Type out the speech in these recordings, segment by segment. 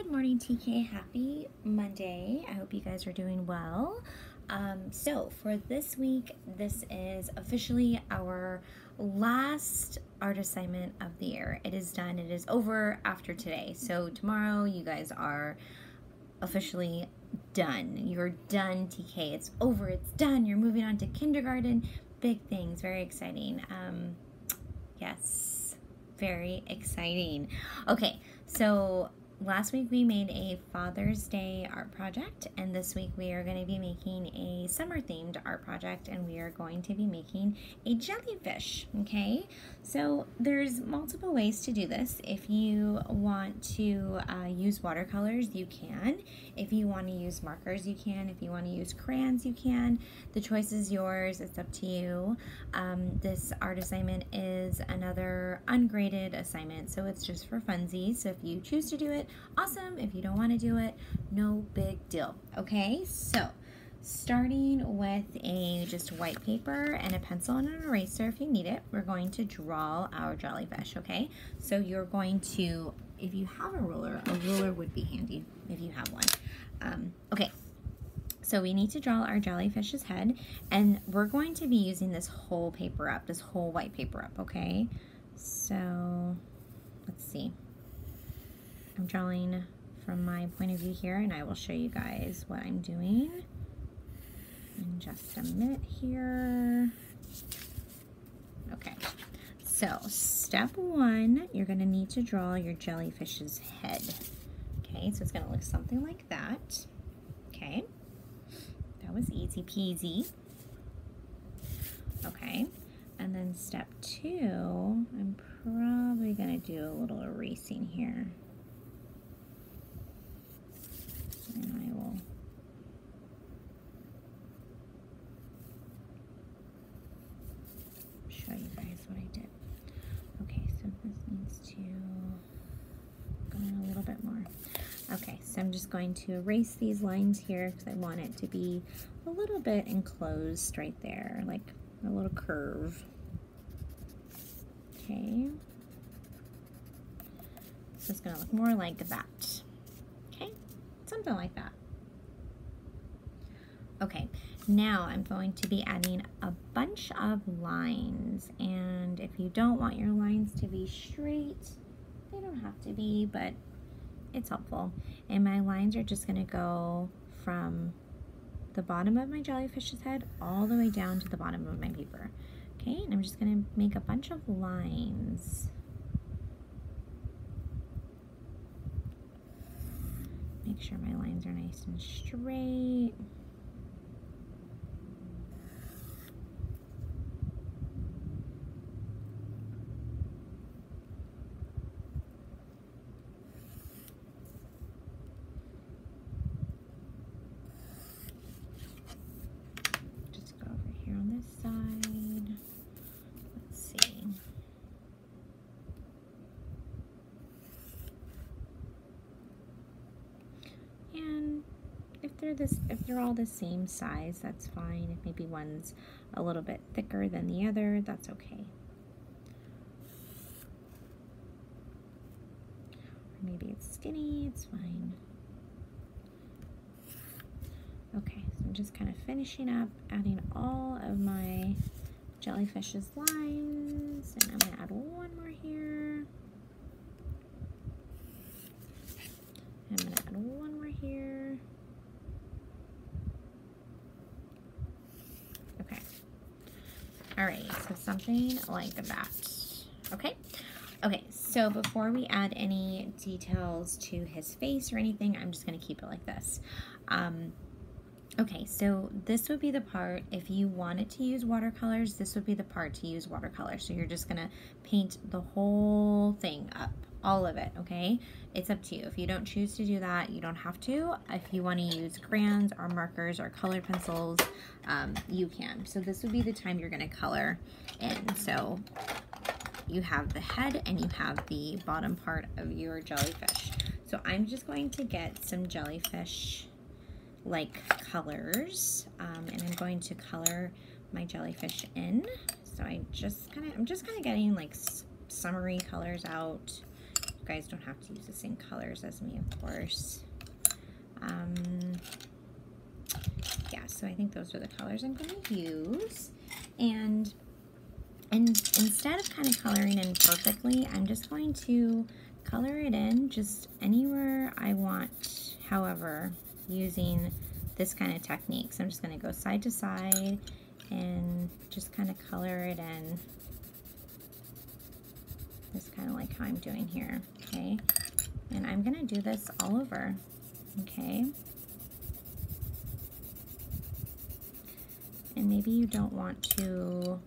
Good morning, TK. Happy Monday. I hope you guys are doing well. So for this week, this is officially our last art assignment of the year. It is done. It is over after today. So tomorrow you guys are officially done. You're done, TK. It's over. It's done. You're moving on to kindergarten. Big things. Very exciting. Yes, very exciting. Okay, so last week we made a Father's Day art project, and this week we are going to be making a summer themed art project, and we are going to be making a jellyfish. Okay, so there's multiple ways to do this. If you want to use watercolors, you can. If you want to use markers, you can. If you want to use crayons, you can. The choice is yours. It's up to you. This art assignment is another ungraded assignment, so it's just for funsies. So if you choose to do it, awesome. If you don't want to do it, no big deal. Okay, so starting with just white paper and a pencil and an eraser if you need it, we're going to draw our jellyfish. Okay, so you're going to, if you have a ruler would be handy if you have one. Okay, so we need to draw our jellyfish's head, and we're going to be using this whole paper up, this whole white paper up. Okay, so let's see. I'm drawing from my point of view here, and I will show you guys what I'm doing in just a minute here. Okay, so step one, you're going to need to draw your jellyfish's head. Okay, so it's going to look something like that. Okay, that was easy peasy. Okay, and then step two, I'm probably going to do a little erasing here. And I will show you guys what I did. Okay, so this needs to go in a little bit more. Okay, so I'm just going to erase these lines here because I want it to be a little bit enclosed right there, like a little curve. Okay, so it's going to look more like that. Okay, something like that. Okay, now I'm going to be adding a bunch of lines, and if you don't want your lines to be straight, they don't have to be, but it's helpful. And my lines are just going to go from the bottom of my jellyfish's head all the way down to the bottom of my paper. Okay, and I'm just going to make a bunch of lines. Make sure my lines are nice and straight. Just go over here on this side. Let's see. And if they're all the same size, that's fine. If maybe one's a little bit thicker than the other, that's okay. Or maybe it's skinny, it's fine. Okay, so I'm just kind of finishing up, adding all of my jellyfish's lines, and I'm gonna add one more here. I'm gonna add one more here. Okay. Alright, so something like that. Okay? Okay, so before we add any details to his face or anything, I'm just gonna keep it like this. Okay, so this would be the part, if you wanted to use watercolors, this would be the part to use watercolor. So you're just gonna paint the whole thing up, all of it, okay? It's up to you. If you don't choose to do that, you don't have to. If you wanna use crayons or markers or colored pencils, you can. So this would be the time you're gonna color in. So you have the head and you have the bottom part of your jellyfish. So I'm just going to get some jellyfish like colors, and I'm going to color my jellyfish in. So I'm just kind of getting like summery colors out. guys don't have to use the same colors as me, of course. Yeah, so I think those are the colors I'm going to use. And instead of kind of coloring in perfectly, I'm just going to color it in just anywhere I want, however, using this kind of technique. So I'm just going to go side to side and just kind of color it in, just kind of like how I'm doing here, okay? And I'm going to do this all over, okay? And maybe you don't want to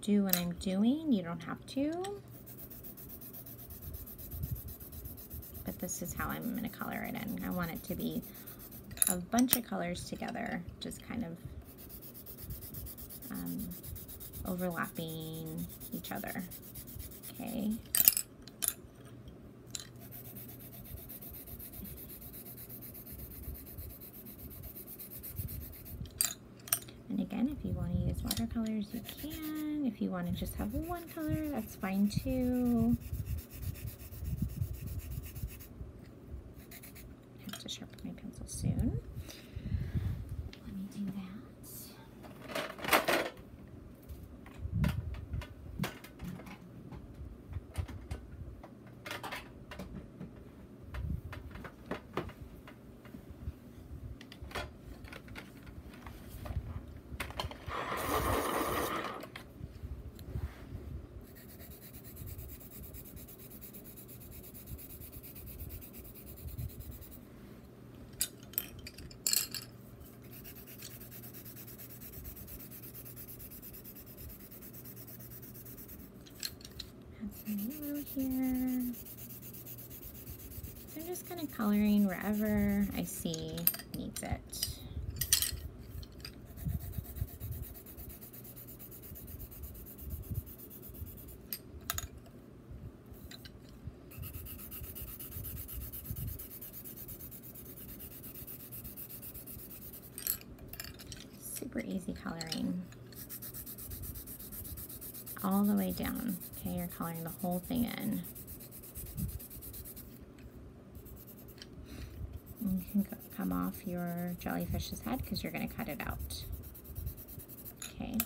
do what I'm doing, you don't have to, but this is how I'm going to color it in. I want it to be a bunch of colors together, just kind of overlapping each other, okay? And again, if you want to use watercolors, you can. If you want to just have one color, that's fine too. I have to sharpen my pencil soon. Let me do that. Some yellow here. So I'm just kind of coloring wherever I see needs it. Super easy coloring. All the way down. Okay, you're coloring the whole thing in. And you can come off your jellyfish's head because you're going to cut it out. Okay.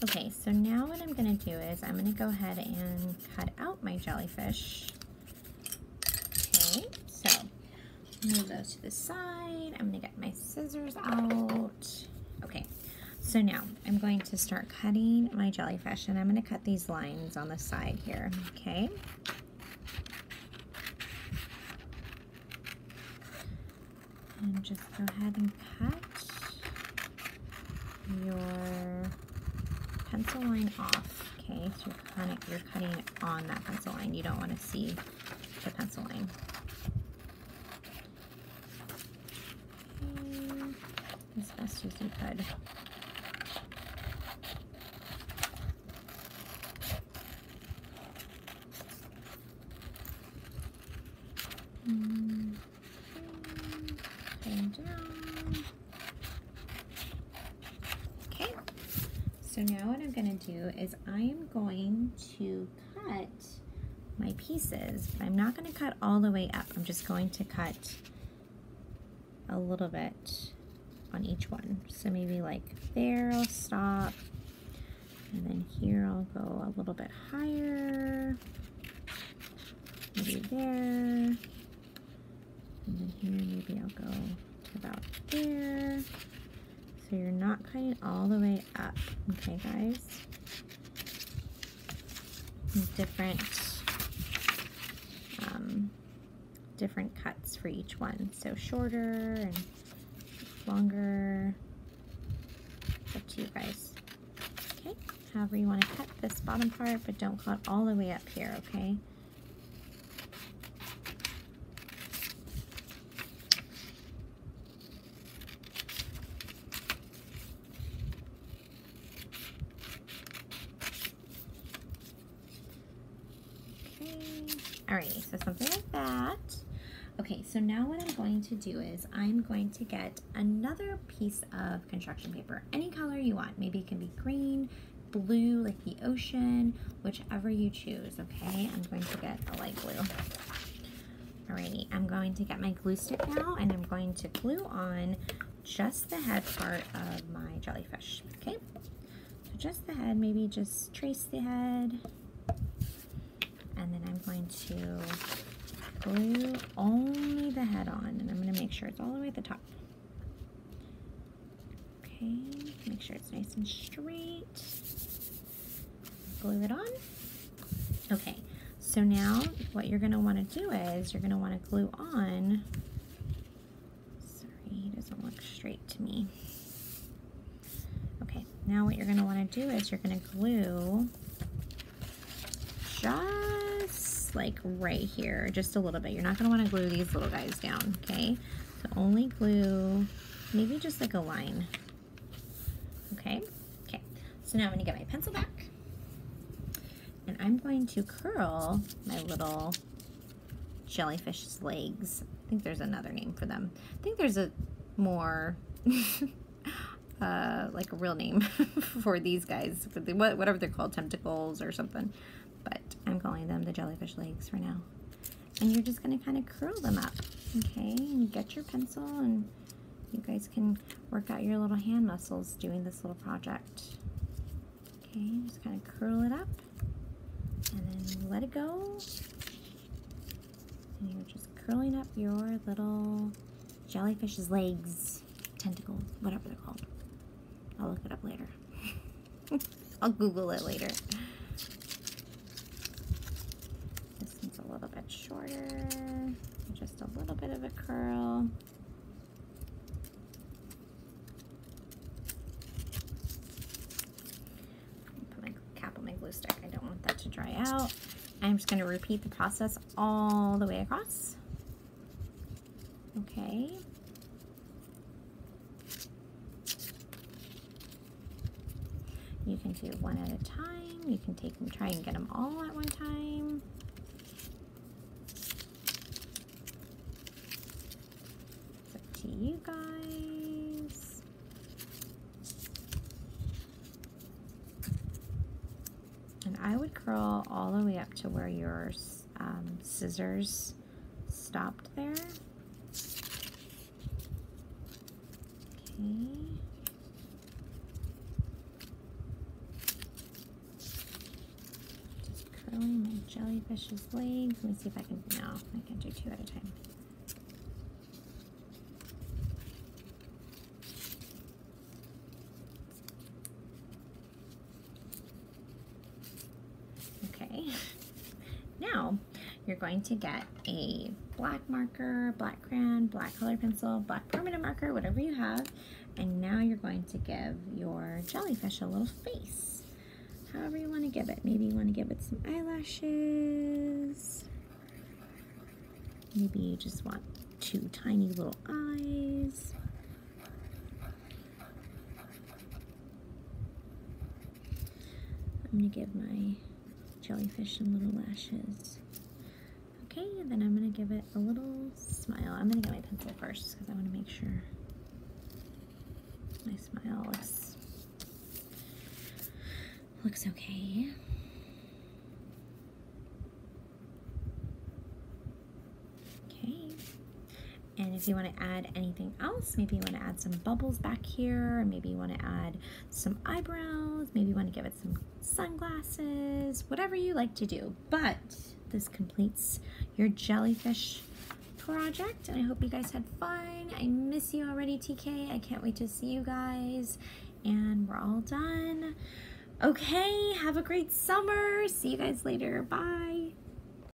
Okay, so now what I'm going to do is I'm going to go ahead and cut out my jellyfish. Okay, so move those to the side. I'm going to get my scissors out. Okay, so now I'm going to start cutting my jellyfish, and I'm going to cut these lines on the side here, okay? And just go ahead and cut your pencil line off, okay? So you're cutting on that pencil line. You don't want to see the pencil line. Okay. As best as you could. Cutting down. Okay. So now what I'm going to do is I am going to cut my pieces, but I'm not going to cut all the way up. I'm just going to cut a little bit on each one. So maybe like there I'll stop, and then here I'll go a little bit higher, maybe there, and then here maybe I'll go to about there. So you're not cutting all the way up, okay guys? Different cuts for each one. So shorter and longer. It's up to you guys. Okay, however you want to cut this bottom part, but don't cut all the way up here, okay? Alrighty, so something like that. Okay, so now what I'm going to do is I'm going to get another piece of construction paper, any color you want. Maybe it can be green, blue, like the ocean, whichever you choose, okay? I'm going to get a light blue. Alrighty, I'm going to get my glue stick now, and I'm going to glue on just the head part of my jellyfish, okay? So just the head, maybe just trace the head. And then I'm going to glue only the head on, and I'm going to make sure it's all the way at the top. Okay, make sure it's nice and straight. Glue it on. Okay, so now what you're going to want to do is you're going to want to glue on. Sorry, it doesn't look straight to me. Okay, now what you're going to want to do is you're going to glue just like right here, just a little bit. You're not going to want to glue these little guys down, okay? So only glue maybe just like a line. Okay? Okay. So now I'm going to get my pencil back, and I'm going to curl my little jellyfish's legs. I think there's another name for them. I think there's a more like a real name for these guys, whatever they're called, tentacles or something. But I'm calling them the jellyfish legs for now. And you're just going to kind of curl them up, okay? And get your pencil, and you guys can work out your little hand muscles doing this little project. Okay, just kind of curl it up, and then let it go. And you're just curling up your little jellyfish's legs, tentacles, whatever they're called. I'll look it up later. I'll Google it later. This one's a little bit shorter, just a little bit of a curl. Put my cap on my glue stick. I don't want that to dry out. I'm just going to repeat the process all the way across. Okay. You can do one at a time. You can take them, try and get them all at one time. It's up to you guys. And I would curl all the way up to where your scissors stopped there. Okay. Curling my jellyfish's legs. Let me see if I can, no, I can't do two at a time. Okay, now you're going to get a black marker, black crayon, black color pencil, black permanent marker, whatever you have, and now you're going to give your jellyfish a little face. However you want to give it. Maybe you want to give it some eyelashes. Maybe you just want two tiny little eyes. I'm going to give my jellyfish some little lashes. Okay, and then I'm going to give it a little smile. I'm going to get my pencil first because I want to make sure my smile looks Looks okay. Okay. And if you want to add anything else, maybe you want to add some bubbles back here, or maybe you want to add some eyebrows, maybe you want to give it some sunglasses, whatever you like to do. But this completes your jellyfish project, and I hope you guys had fun. I miss you already, TK. I can't wait to see you guys, and we're all done. Okay, have a great summer. See you guys later. Bye.